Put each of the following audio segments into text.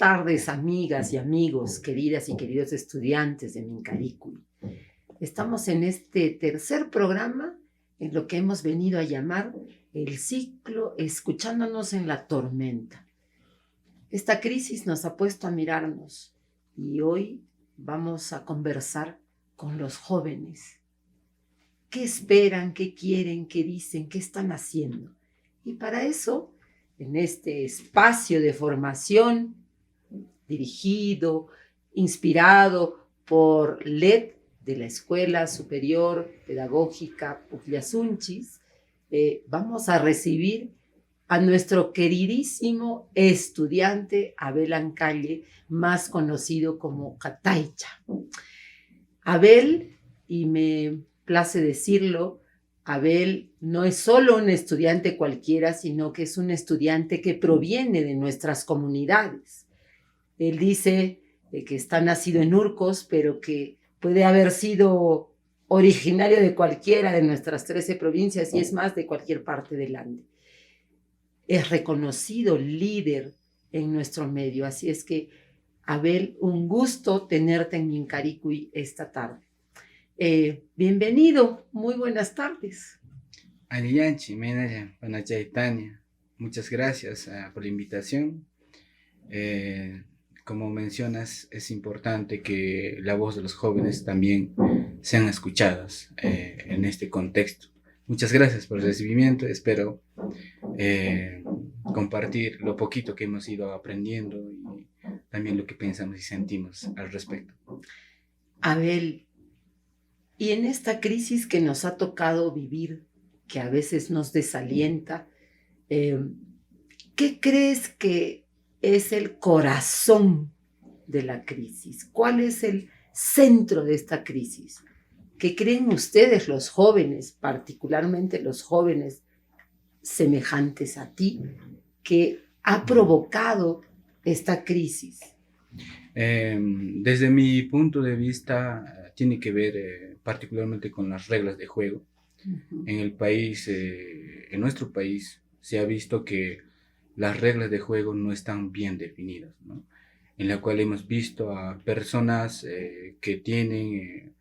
tardes, amigas y amigos, queridas y queridos estudiantes de Mincaricui. Estamos en este tercer programa en lo que hemos venido a llamar el ciclo Escuchándonos en la Tormenta. Esta crisis nos ha puesto a mirarnos y hoy vamos a conversar con los jóvenes. ¿Qué esperan? ¿Qué quieren? ¿Qué dicen? ¿Qué están haciendo? Y para eso, en este espacio de formación dirigido, inspirado por LED de la Escuela Superior Pedagógica Pugliasunchis, vamos a recibir a nuestro queridísimo estudiante Abel Ancalle, más conocido como Cataicha. Abel, y me place decirlo, Abel no es solo un estudiante cualquiera, sino que es un estudiante que proviene de nuestras comunidades. Él dice que está nacido en Urcos, pero que puede haber sido originario de cualquiera de nuestras 13 provincias y es más, de cualquier parte del Ande. Es reconocido líder en nuestro medio, así es que, Abel, un gusto tenerte en Mincaricui esta tarde. Bienvenido, muy buenas tardes. Alianchi, Menaya, Tania, muchas gracias por la invitación. Como mencionas, es importante que la voz de los jóvenes también sean escuchadas en este contexto. Muchas gracias por el recibimiento. Espero compartir lo poquito que hemos ido aprendiendo y también lo que pensamos y sentimos al respecto. Abel, y en esta crisis que nos ha tocado vivir, que a veces nos desalienta, ¿qué crees que es el corazón de la crisis? ¿Cuál es el centro de esta crisis? ¿Qué creen ustedes, los jóvenes, particularmente los jóvenes semejantes a ti, que ha provocado esta crisis? Desde mi punto de vista, tiene que ver particularmente con las reglas de juego. Uh-huh. En el país, en nuestro país, se ha visto que las reglas de juego no están bien definidas, ¿no? En la cual hemos visto a personas que tienen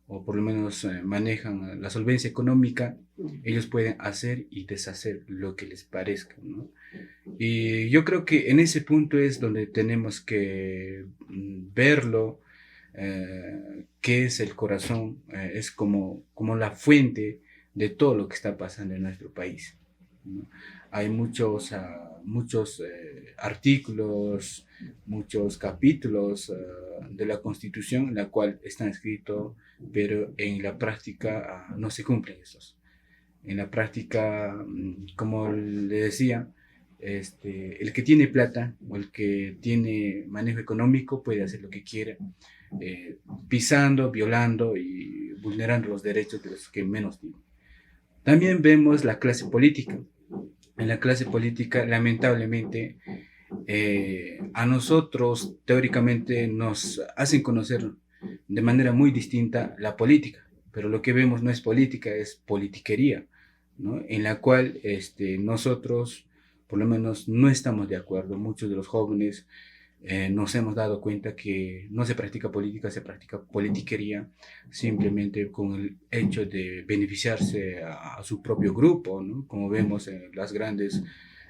o por lo menos manejan la solvencia económica. Ellos pueden hacer y deshacer lo que les parezca, ¿no? Y yo creo que en ese punto es donde tenemos que verlo, qué es el corazón, es como la fuente de todo lo que está pasando en nuestro país, ¿no? Hay muchos artículos, muchos capítulos de la Constitución en la cual están escritos, pero en la práctica no se cumplen esos. En la práctica, como le decía, el que tiene plata o el que tiene manejo económico puede hacer lo que quiera, pisando, violando y vulnerando los derechos de los que menos tienen. También vemos la clase política. En la clase política, lamentablemente, a nosotros teóricamente nos hacen conocer de manera muy distinta la política, pero lo que vemos no es política, es politiquería, ¿no? En la cual nosotros, por lo menos, no estamos de acuerdo. Muchos de los jóvenes nos hemos dado cuenta que no se practica política, se practica politiquería, simplemente con el hecho de beneficiarse a su propio grupo, ¿no? Como vemos en las grandes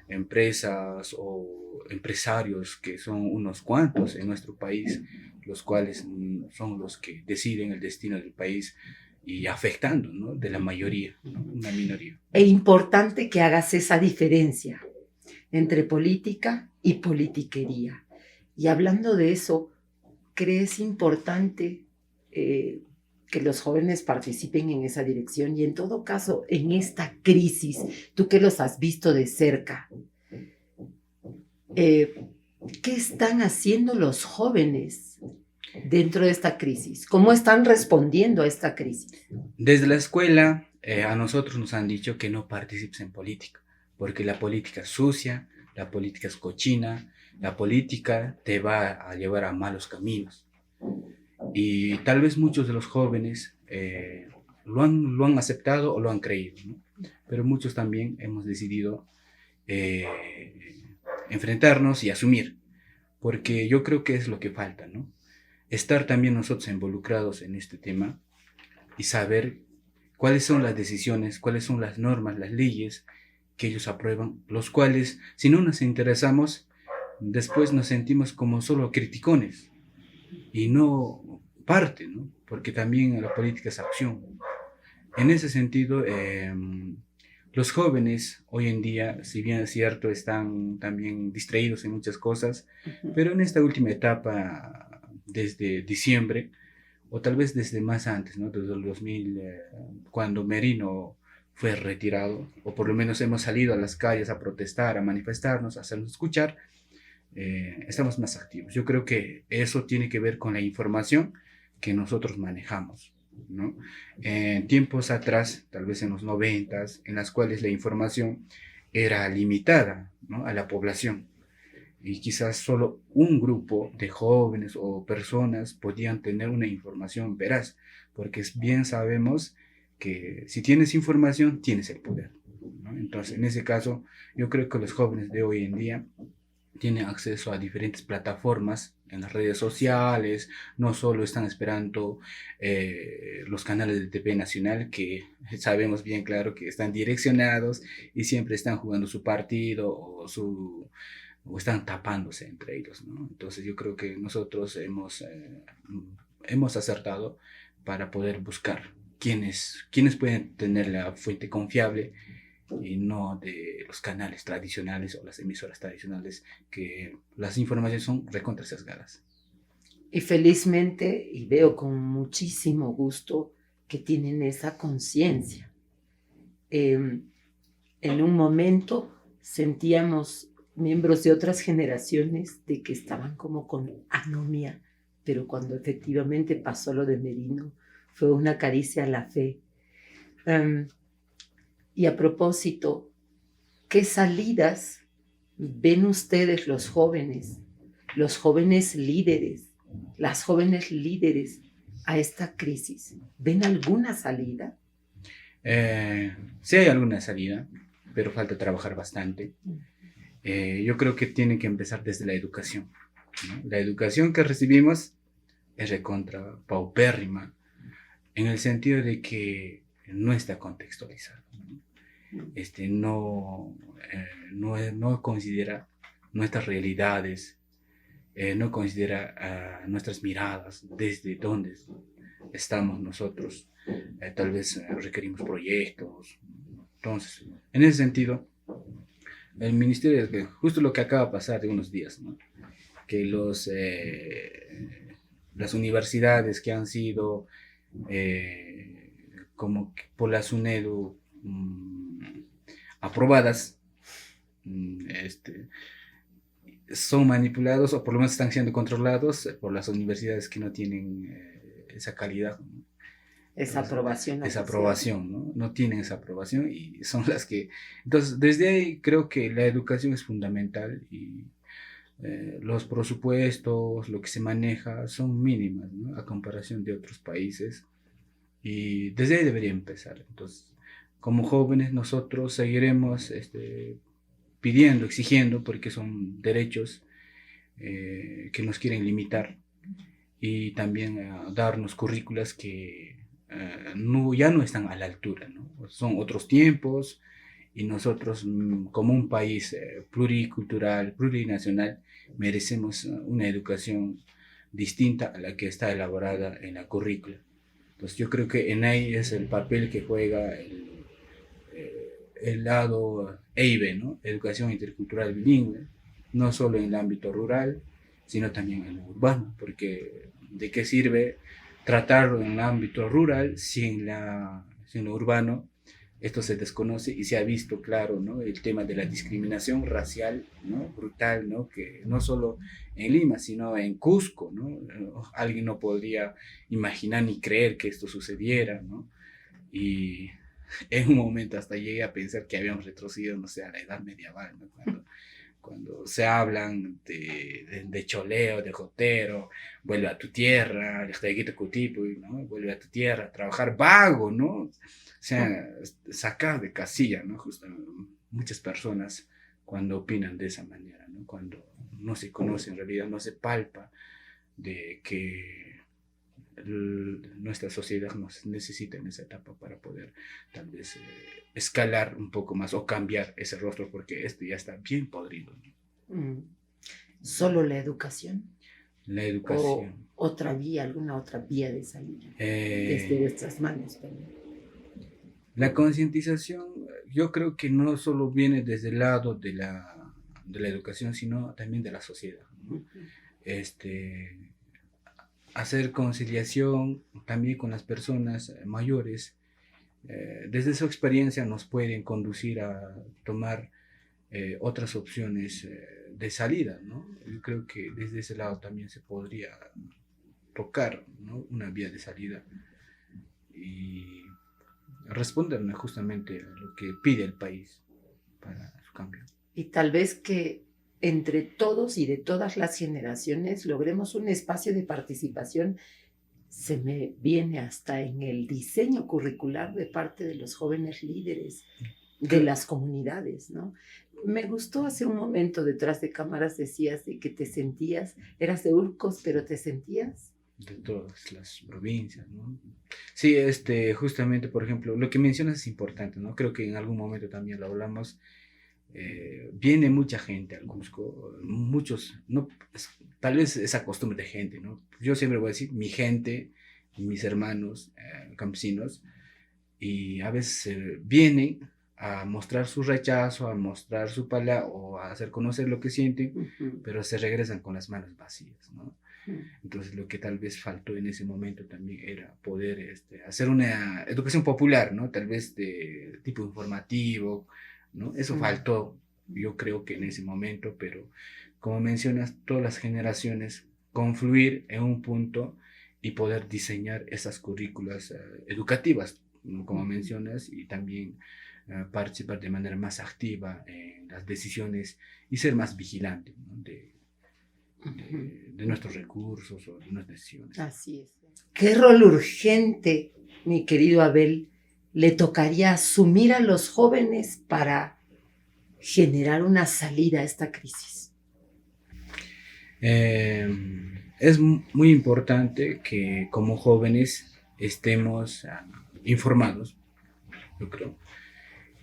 empresas o empresarios, que son unos cuantos en nuestro país, los cuales son los que deciden el destino del país y afectando, ¿no?, de la mayoría, ¿no?, una minoría. Es importante que hagas esa diferencia entre política y politiquería. Y hablando de eso, ¿crees importante que los jóvenes participen en esa dirección? Y en todo caso, en esta crisis, tú que los has visto de cerca, ¿qué están haciendo los jóvenes dentro de esta crisis? ¿Cómo están respondiendo a esta crisis? Desde la escuela, a nosotros nos han dicho que no participes en política, porque la política es sucia, la política es cochina, la política te va a llevar a malos caminos. Y tal vez muchos de los jóvenes lo han aceptado o lo han creído, ¿no? Pero muchos también hemos decidido enfrentarnos y asumir, porque yo creo que es lo que falta, ¿no? Estar también nosotros involucrados en este tema y saber cuáles son las decisiones, cuáles son las normas, las leyes que ellos aprueban, los cuales, si no nos interesamos, después nos sentimos como solo criticones y no parte, ¿no? Porque también la política es acción. En ese sentido, los jóvenes hoy en día, si bien es cierto, están también distraídos en muchas cosas, pero en esta última etapa, desde diciembre, o tal vez desde más antes, ¿no? Desde el 2000, cuando Merino fue retirado, o por lo menos hemos salido a las calles a protestar, a manifestarnos, a hacernos escuchar, estamos más activos. Yo creo que eso tiene que ver con la información que nosotros manejamos, ¿no? En tiempos atrás, tal vez en los 90s, en las cuales la información era limitada, ¿no?, a la población, y quizás solo un grupo de jóvenes o personas podían tener una información veraz, porque bien sabemos que si tienes información, tienes el poder, ¿no? Entonces, en ese caso, yo creo que los jóvenes de hoy en día tienen acceso a diferentes plataformas en las redes sociales, no solo están esperando los canales de TV nacional, que sabemos bien claro que están direccionados y siempre están jugando su partido o están tapándose entre ellos, ¿no? Entonces yo creo que nosotros hemos acertado para poder buscar quiénes pueden tener la fuente confiable y no de los canales tradicionales o las emisoras tradicionales, que las informaciones son recontra sesgadas. Y felizmente, y veo con muchísimo gusto que tienen esa conciencia. En un momento sentíamos miembros de otras generaciones de que estaban como con anomia, pero cuando efectivamente pasó lo de Merino, fue una caricia a la fe. Y a propósito, ¿qué salidas ven ustedes los jóvenes líderes, las jóvenes líderes a esta crisis? ¿Ven alguna salida? Sí hay alguna salida, pero falta trabajar bastante. Yo creo que tiene que empezar desde la educación, ¿no? La educación que recibimos es recontra paupérrima, en el sentido de que no está contextualizada, ¿no? No considera nuestras realidades, no considera nuestras miradas, desde dónde estamos nosotros. Tal vez requerimos proyectos. Entonces, en ese sentido, el ministerio, que justo lo que acaba de pasar de unos días, ¿no?, que las universidades que han sido como por la SUNEDU aprobadas, son manipulados, o por lo menos están siendo controlados por las universidades que no tienen esa calidad, ¿no? Esa aprobación. Esa aprobación, ¿no? No tienen esa aprobación y son las que... Entonces, desde ahí creo que la educación es fundamental y los presupuestos, lo que se maneja, son mínimas, ¿no?, a comparación de otros países. Y desde ahí debería empezar. Entonces, como jóvenes, nosotros seguiremos pidiendo, exigiendo, porque son derechos que nos quieren limitar, y también darnos currículas que ya no están a la altura, ¿no? Son otros tiempos y nosotros, como un país pluricultural, plurinacional, merecemos una educación distinta a la que está elaborada en la currícula. Entonces yo creo que en ahí es el papel que juega el lado EIB, ¿no? Educación intercultural bilingüe, no solo en el ámbito rural, sino también en el urbano, porque ¿de qué sirve tratarlo en el ámbito rural si en lo urbano esto se desconoce y se ha visto claro, ¿no?, el tema de la discriminación racial, ¿no?, brutal, ¿no?, que no solo en Lima, sino en Cusco, ¿no? Alguien no podría imaginar ni creer que esto sucediera, ¿no? Y en un momento hasta llegué a pensar que habíamos retrocedido, no sé, a la edad medieval, ¿no? Cuando se hablan de choleo, de jotero, vuelve a tu tierra, ¿no?, vuelve a tu tierra, trabajar vago, ¿no? O sea, sacar de casilla, ¿no? Justo muchas personas cuando opinan de esa manera, ¿no? Cuando no se conoce, en realidad no se palpa de que nuestra sociedad nos necesita en esa etapa para poder tal vez escalar un poco más o cambiar ese rostro, porque este ya está bien podrido, ¿no? ¿Solo la educación? La educación. ¿O otra vía, alguna otra vía de salida desde vuestras manos también? La concientización, yo creo que no solo viene desde el lado de la educación, sino también de la sociedad, ¿no? Hacer conciliación también con las personas mayores, desde su experiencia nos pueden conducir a tomar otras opciones de salida, ¿no? Yo creo que desde ese lado también se podría tocar, ¿no?, una vía de salida y responderle justamente a lo que pide el país para su cambio. Y tal vez que entre todos y de todas las generaciones logremos un espacio de participación. Se me viene hasta en el diseño curricular de parte de los jóvenes líderes de las comunidades, ¿no? Me gustó hace un momento detrás de cámaras decías de que te sentías, eras de Urcos, pero te sentías de todas las provincias, ¿no? Sí, justamente, por ejemplo, lo que mencionas es importante, ¿no? Creo que en algún momento también lo hablamos. Viene mucha gente al Cusco, muchos, no, tal vez esa costumbre de gente, ¿no? Yo siempre voy a decir mi gente, mis hermanos campesinos, y a veces vienen a mostrar su rechazo, a mostrar su palabra o a hacer conocer lo que sienten, pero se regresan con las manos vacías, ¿no? Entonces lo que tal vez faltó en ese momento también era poder hacer una educación popular, ¿no? Tal vez de tipo informativo, ¿no? Eso faltó, yo creo que en ese momento, pero como mencionas, todas las generaciones confluir en un punto y poder diseñar esas currículas educativas, ¿no?, como mencionas, y también participar de manera más activa en las decisiones y ser más vigilante, ¿no?, de nuestros recursos o de nuestras decisiones. Así es. ¿Qué rol urgente, mi querido Abel, le tocaría asumir a los jóvenes para generar una salida a esta crisis? Es muy importante que como jóvenes estemos informados, yo creo,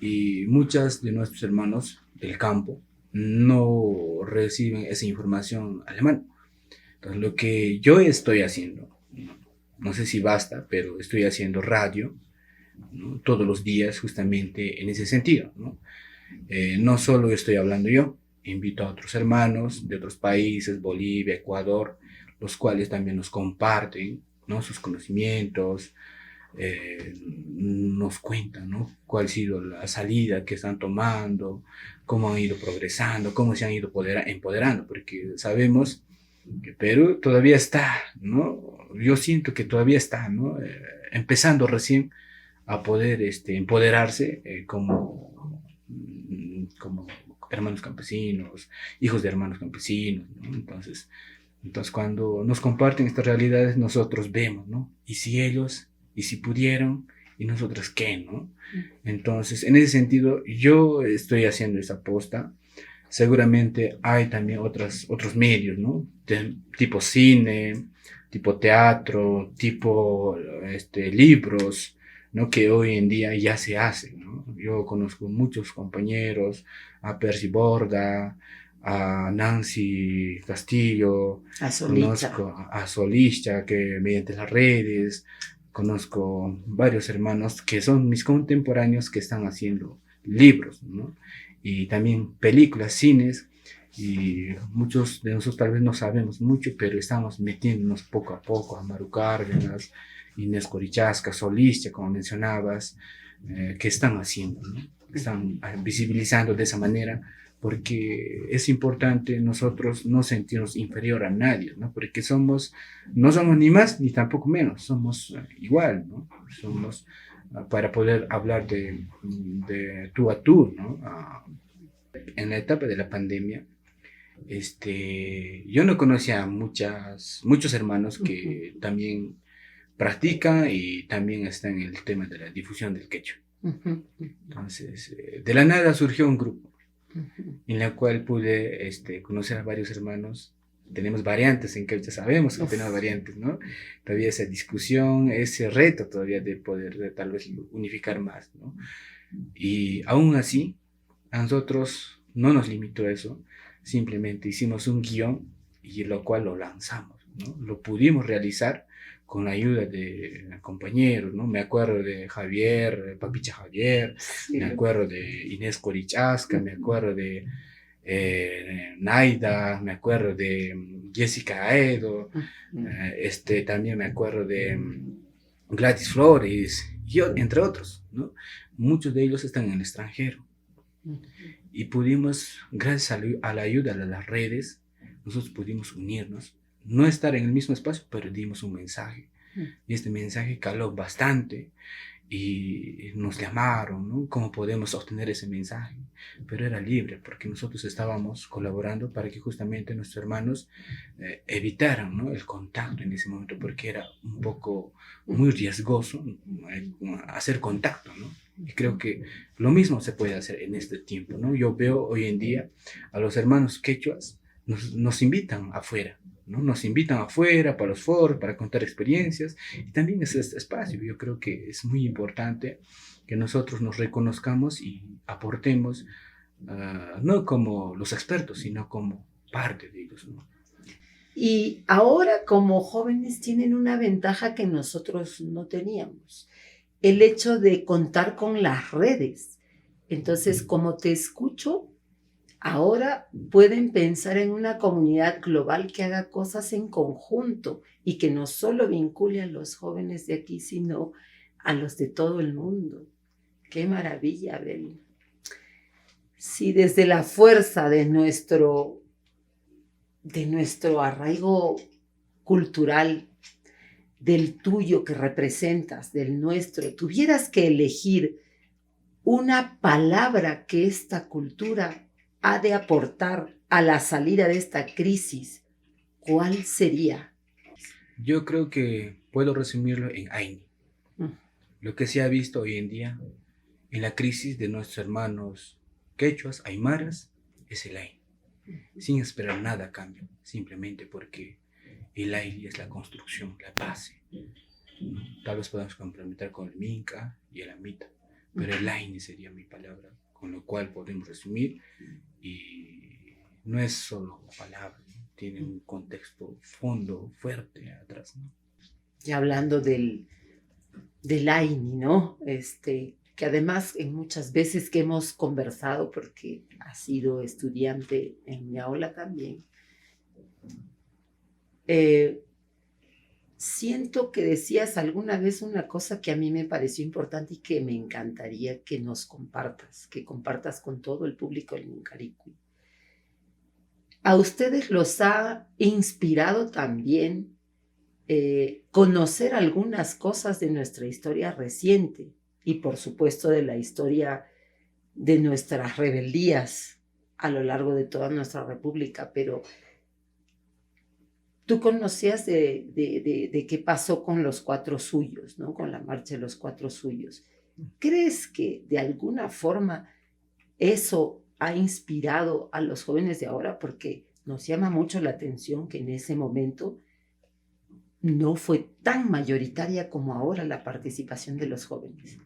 y muchos de nuestros hermanos del campo no reciben esa información alemana. Entonces, lo que yo estoy haciendo, no sé si basta, pero estoy haciendo radio, ¿no?, todos los días justamente en ese sentido, ¿no? No solo estoy hablando yo, invito a otros hermanos de otros países, Bolivia, Ecuador, los cuales también nos comparten, ¿no?, sus conocimientos, nos cuentan, ¿no?, cuál ha sido la salida que están tomando, cómo han ido progresando, cómo se han ido empoderando, porque sabemos que Perú todavía está, ¿no? Yo siento que todavía está, ¿no?, empezando recién a poder empoderarse como hermanos campesinos, hijos de hermanos campesinos, ¿no? Entonces cuando nos comparten estas realidades, nosotros vemos, ¿no? Y si ellos, y si pudieron, y nosotros qué, ¿no? Entonces, en ese sentido, yo estoy haciendo esa aposta. Seguramente hay también otros medios, ¿no? Tipo cine, tipo teatro, tipo libros, ¿no?, que hoy en día ya se hacen, ¿no? Yo conozco muchos compañeros, a Percy Borda, a Nancy Castillo, conozco a Solista, que mediante las redes, conozco varios hermanos que son mis contemporáneos que están haciendo libros, ¿no?, y también películas, cines, y muchos de nosotros tal vez no sabemos mucho, pero estamos metiéndonos poco a poco. A Maru Cárdenas, Inés Corichasca, Solista, como mencionabas, que están haciendo, ¿no? Están visibilizando de esa manera, porque es importante nosotros no sentirnos inferior a nadie, ¿no? Porque no somos ni más ni tampoco menos, somos igual, ¿no? Somos para poder hablar de tú a tú, ¿no? En la etapa de la pandemia, yo no conocía a muchos hermanos que también practican y también están en el tema de la difusión del quechua. Entonces, de la nada surgió un grupo. en la cual pude conocer a varios hermanos. Tenemos variantes en que ya sabemos que tenemos variantes, ¿no? Todavía esa discusión, ese reto todavía de poder tal vez unificar más, ¿no? Y aún así, a nosotros no nos limitó eso, simplemente hicimos un guión y lo cual lo lanzamos, ¿no? Lo pudimos realizar con la ayuda de compañeros, ¿no? Me acuerdo de Javier, Papicha Javier, Sí. me acuerdo de Inés Corichasca, me acuerdo de Naida, me acuerdo de Jessica Aedo, también me acuerdo de Gladys Flores, entre otros, ¿no? Muchos de ellos están en el extranjero. Y pudimos, gracias a la ayuda de las redes, nosotros pudimos unirnos, no estar en el mismo espacio, pero dimos un mensaje. Y este mensaje caló bastante y nos llamaron, ¿no? ¿Cómo podemos obtener ese mensaje? Pero era libre, porque nosotros estábamos colaborando para que justamente nuestros hermanos evitaran, ¿no? El contacto en ese momento, porque era un poco muy riesgoso hacer contacto, ¿no? Y creo que lo mismo se puede hacer en este tiempo, ¿no? Yo veo hoy en día a los hermanos quechuas, nos invitan afuera, ¿no? Nos invitan afuera para los foros, para contar experiencias, y también es este espacio. Yo creo que es muy importante que nosotros nos reconozcamos y aportemos, no como los expertos, sino como parte de ellos, ¿no? Y ahora como jóvenes tienen una ventaja que nosotros no teníamos, el hecho de contar con las redes. Entonces, como te escucho, ahora pueden pensar en una comunidad global que haga cosas en conjunto y que no solo vincule a los jóvenes de aquí, sino a los de todo el mundo. ¡Qué maravilla, Abel! Si desde la fuerza de nuestro arraigo cultural, del tuyo que representas, del nuestro, tuvieras que elegir una palabra que esta cultura ha de aportar a la salida de esta crisis, ¿cuál sería? Yo creo que puedo resumirlo en Aini. Lo que se ha visto hoy en día en la crisis de nuestros hermanos quechuas, aymaras, es el Aini. Sin esperar nada a cambio, simplemente porque el Aini es la construcción, la base. Tal vez podamos complementar con el Minca y el Amita, pero el Aini sería mi palabra, con lo cual podemos resumir, y no es solo palabras, ¿no? Tiene un contexto fondo fuerte atrás, ¿no? Y hablando del AINI, ¿no? Que además en muchas veces que hemos conversado, porque ha sido estudiante en mi aula también, siento que decías alguna vez una cosa que a mí me pareció importante y que me encantaría que nos compartas, que compartas con todo el público del Mincaricui. ¿A ustedes los ha inspirado también conocer algunas cosas de nuestra historia reciente y por supuesto de la historia de nuestras rebeldías a lo largo de toda nuestra república? Pero tú conocías de qué pasó con los Cuatro Suyos, ¿no? Con la marcha de los Cuatro Suyos. ¿Crees que de alguna forma eso ha inspirado a los jóvenes de ahora? Porque nos llama mucho la atención que en ese momento no fue tan mayoritaria como ahora la participación de los jóvenes.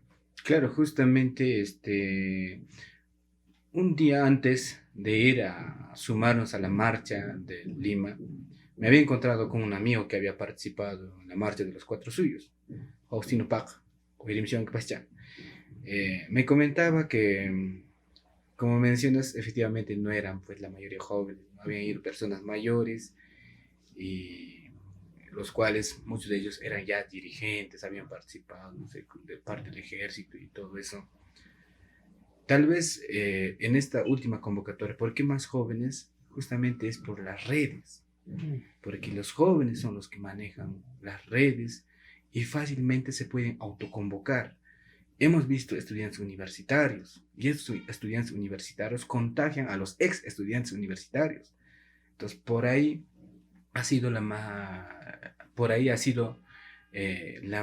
Claro, justamente un día antes de ir a sumarnos a la marcha de Lima, me había encontrado con un amigo que había participado en la marcha de los Cuatro Suyos, Faustino Pac, o Elimisión Capachán. Me comentaba que, como mencionas, efectivamente no eran pues la mayoría jóvenes, no habían ido personas mayores, y los cuales muchos de ellos eran ya dirigentes, habían participado, no sé, de parte del ejército y todo eso. Tal vez en esta última convocatoria, ¿por qué más jóvenes? Justamente es por las redes, porque los jóvenes son los que manejan las redes y fácilmente se pueden autoconvocar. Hemos visto estudiantes universitarios y estos estudiantes universitarios contagian a los ex estudiantes universitarios. Entonces, por ahí ha sido la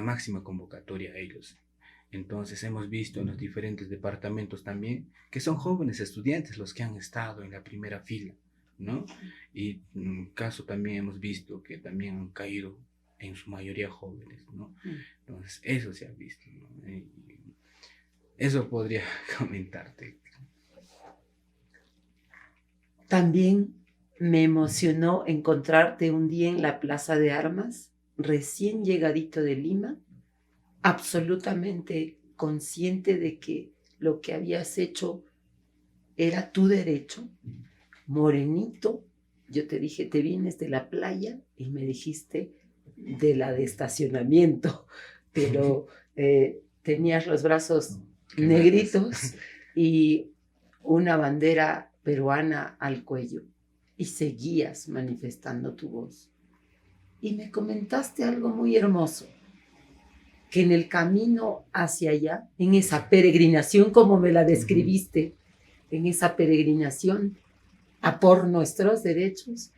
máxima convocatoria a ellos. Entonces hemos visto en los diferentes departamentos también que son jóvenes estudiantes los que han estado en la primera fila, ¿no? Y en caso también hemos visto que también han caído en su mayoría jóvenes, ¿no? Entonces eso se ha visto, ¿no? Y eso podría comentarte. También me emocionó encontrarte un día en la Plaza de Armas, recién llegadito de Lima, absolutamente consciente de que lo que habías hecho era tu derecho, morenito. Yo te dije, ¿te vienes de la playa? Y me dijiste, de la de estacionamiento, pero tenías los brazos negritos y una bandera peruana al cuello y seguías manifestando tu voz. Y me comentaste algo muy hermoso, que en el camino hacia allá, en esa peregrinación como me la describiste, en esa peregrinación a por nuestros derechos,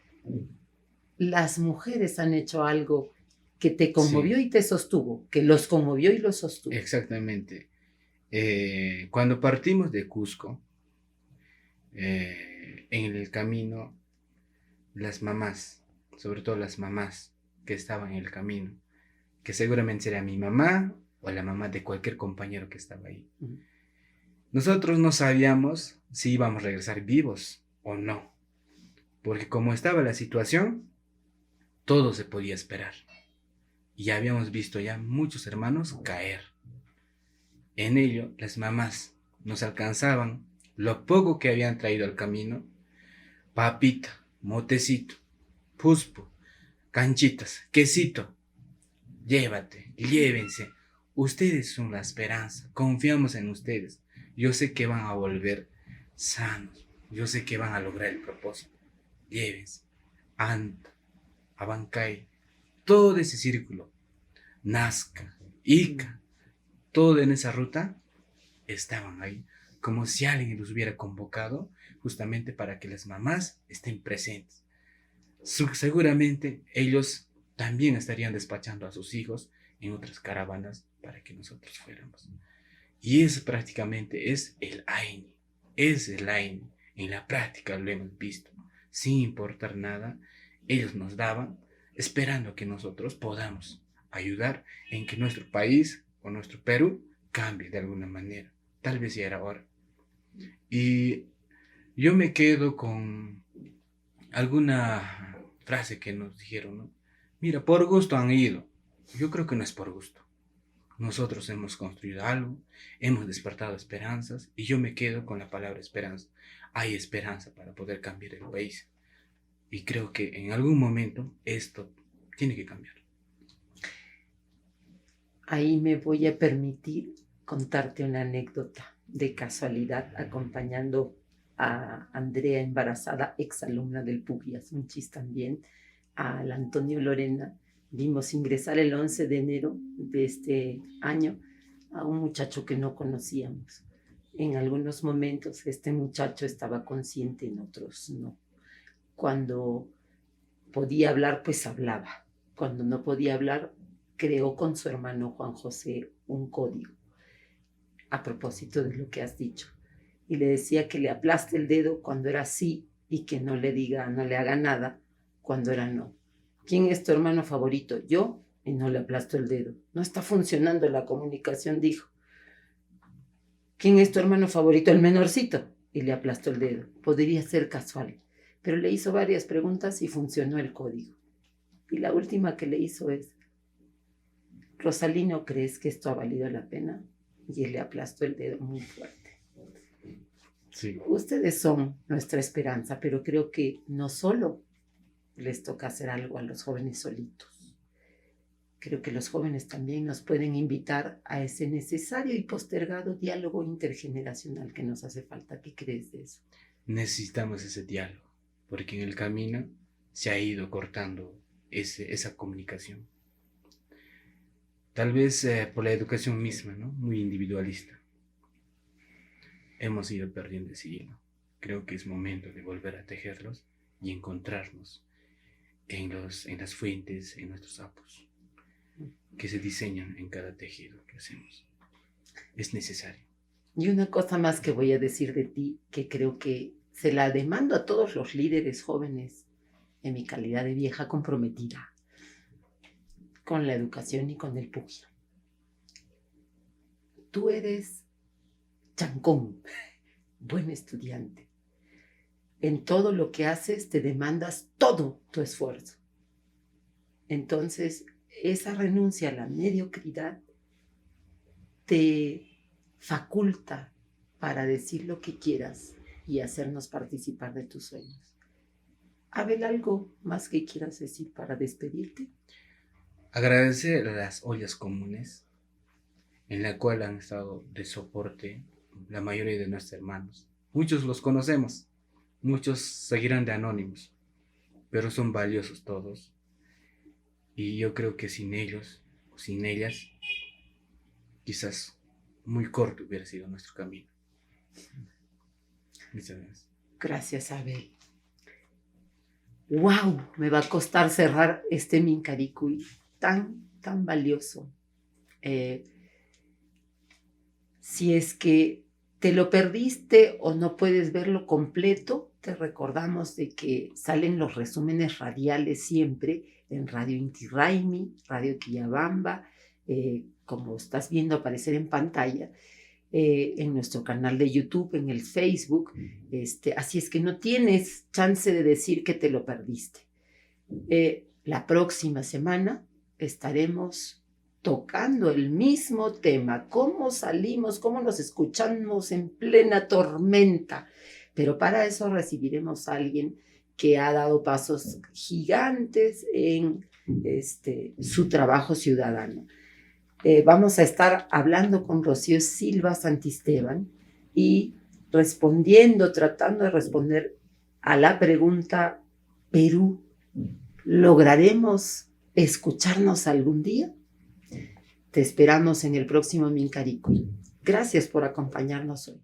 las mujeres han hecho algo que te conmovió y te sostuvo, que los conmovió y los sostuvo. Exactamente. Cuando partimos de Cusco, en el camino, las mamás, sobre todo las mamás que estaban en el camino, que seguramente era mi mamá o la mamá de cualquier compañero que estaba ahí. Nosotros no sabíamos si íbamos a regresar vivos o no, porque como estaba la situación, todo se podía esperar. Y ya habíamos visto ya muchos hermanos caer. En ello, las mamás nos alcanzaban lo poco que habían traído al camino: papita, motecito, puspo, canchitas, quesito. Llévate, llévense. Ustedes son la esperanza. Confiamos en ustedes. Yo sé que van a volver sanos. Yo sé que van a lograr el propósito. Llévense. Anta, Abancay, todo ese círculo, Nazca, Ica, todo en esa ruta estaban ahí, como si alguien los hubiera convocado justamente para que las mamás estén presentes. Seguramente ellos también estarían despachando a sus hijos en otras caravanas para que nosotros fuéramos. Y eso prácticamente es el AINI. Es el AINI. En la práctica lo hemos visto. Sin importar nada, ellos nos daban, esperando que nosotros podamos ayudar en que nuestro país o nuestro Perú cambie de alguna manera. Tal vez ya era hora. Y yo me quedo con alguna frase que nos dijeron, ¿no? Mira, por gusto han ido. Yo creo que no es por gusto. Nosotros hemos construido algo, hemos despertado esperanzas, y yo me quedo con la palabra esperanza. Hay esperanza para poder cambiar el país. Y creo que en algún momento esto tiene que cambiar. Ahí me voy a permitir contarte una anécdota de casualidad acompañando a Andrea embarazada, exalumna del PUC Sunchis también, al Antonio Lorena. Vimos ingresar el 11 de enero de este año a un muchacho que no conocíamos. En algunos momentos este muchacho estaba consciente, en otros no. Cuando podía hablar, pues hablaba. Cuando no podía hablar, creó con su hermano Juan José un código a propósito de lo que has dicho. Y le decía que le aplaste el dedo cuando era sí y que no le diga, no le haga nada cuando era no. ¿Quién es tu hermano favorito? Yo, y no le aplasto el dedo. No está funcionando la comunicación, dijo. ¿Quién es tu hermano favorito? El menorcito. Y le aplastó el dedo. Podría ser casual, pero le hizo varias preguntas y funcionó el código. Y la última que le hizo es, Rosalino, ¿crees que esto ha valido la pena? Y él le aplastó el dedo muy fuerte. Sí. Ustedes son nuestra esperanza, pero creo que no solo les toca hacer algo a los jóvenes solitos. Creo que los jóvenes también nos pueden invitar a ese necesario y postergado diálogo intergeneracional que nos hace falta. ¿Qué crees de eso? Necesitamos ese diálogo, porque en el camino se ha ido cortando esa comunicación. Tal vez por la educación misma, ¿no? Muy individualista. Hemos ido perdiendo ese hilo. Creo que es momento de volver a tejerlos y encontrarnos en las fuentes, en nuestros sapos, que se diseñan en cada tejido que hacemos. es necesario. Y una cosa más que voy a decir de ti, que creo que se la demando a todos los líderes jóvenes en mi calidad de vieja comprometida con la educación y con el pugio. Tú eres chancón, buen estudiante. En todo lo que haces te demandas todo tu esfuerzo. Entonces, esa renuncia a la mediocridad te faculta para decir lo que quieras y hacernos participar de tus sueños. ¿Abel, algo más que quieras decir para despedirte? Agradecer a las ollas comunes, en la cual han estado de soporte la mayoría de nuestros hermanos. Muchos los conocemos, muchos seguirán de anónimos, pero son valiosos todos. Y yo creo que sin ellos o sin ellas, quizás muy corto hubiera sido nuestro camino. Muchas gracias. Gracias, Abel. ¡Wow! Me va a costar cerrar este Mincaricuy tan valioso. Si es que te lo perdiste o no puedes verlo completo, te recordamos de que salen los resúmenes radiales siempre en Radio Inti Raymi, Radio Quillabamba, como estás viendo aparecer en pantalla, en nuestro canal de YouTube, en el Facebook. Así es que no tienes chance de decir que te lo perdiste. La próxima semana estaremos tocando el mismo tema, cómo salimos, cómo nos escuchamos en plena tormenta. Pero para eso recibiremos a alguien que ha dado pasos gigantes en su trabajo ciudadano. Vamos a estar hablando con Rocío Silva Santisteban y tratando de responder a la pregunta: ¿Perú, lograremos escucharnos algún día? Te esperamos en el próximo Mincaricuy. Gracias por acompañarnos hoy.